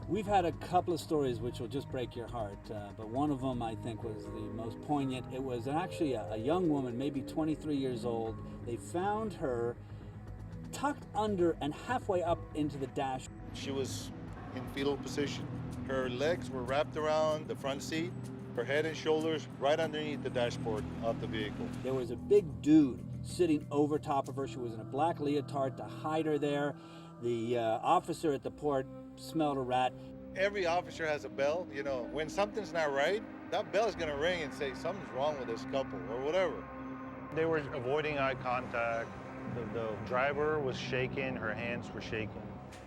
We've had a couple of stories which will just break your heart, but one of them I think was the most poignant. It was actually a young woman, maybe 23 years old. They found her tucked under and halfway up into the dash. She was in fetal position. Her legs were wrapped around the front seat, her head and shoulders right underneath the dashboard of the vehicle. There was a big dude sitting over top of her. She was in a black leotard to hide her there. The officer at the port smelled a rat. Every officer has a bell. You know, when something's not right, that bell is going to ring and say something's wrong with this couple or whatever. They were avoiding eye contact. The driver was shaking, her hands were shaking.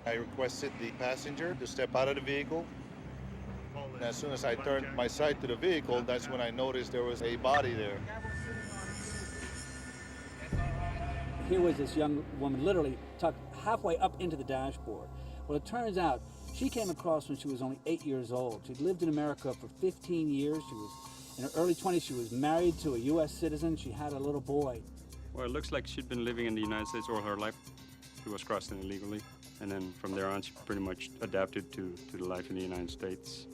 I requested the passenger to step out of the vehicle. And as soon as I turned my side to the vehicle, that's when I noticed there was a body there. Here was this young woman literally tucked halfway up into the dashboard. Well, it turns out she came across when she was only 8 years old. She'd lived in America for 15 years. She was in her early 20s. She was married to a U.S. citizen. She had a little boy. Well, it looks like she'd been living in the United States all her life. She was crossing illegally. And then from there on, she pretty much adapted to the life in the United States.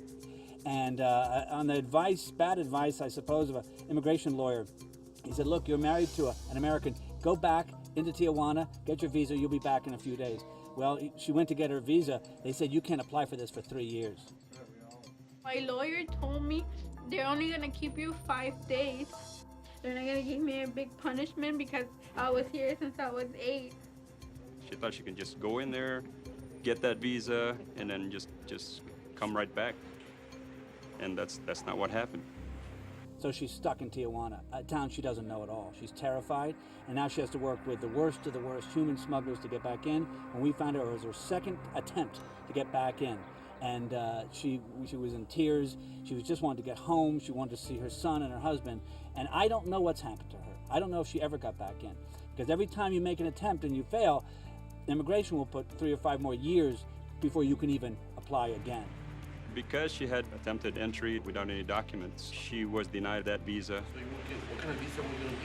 And on the advice, bad advice, I suppose, of an immigration lawyer, he said, look, you're married to an American. Go back into Tijuana, get your visa, you'll be back in a few days. Well, she went to get her visa. They said, you can't apply for this for 3 years. My lawyer told me they're only going to keep you 5 days. They're not going to give me a big punishment because I was here since I was 8. She thought she could just go in there, get that visa, and then just come right back. And that's not what happened. So she's stuck in Tijuana, a town she doesn't know at all. She's terrified, and now she has to work with the worst of the worst human smugglers to get back in. When we found her, it was her second attempt to get back in. And she was in tears. She was just wanted to get home. She wanted to see her son and her husband. And I don't know what's happened to her. I don't know if she ever got back in. Because every time you make an attempt and you fail, immigration will put 3 or 5 more years before you can even apply again. Because she had attempted entry without any documents, she was denied that visa. So what kind of visa were you going to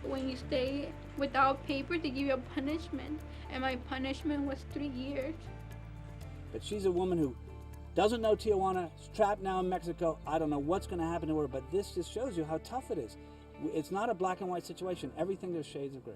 get? When you stay without paper, they give you a punishment. And my punishment was 3 years. But she's a woman who doesn't know Tijuana, is trapped now in Mexico. I don't know what's going to happen to her, but this just shows you how tough it is. It's not a black and white situation. Everything, there's shades of gray.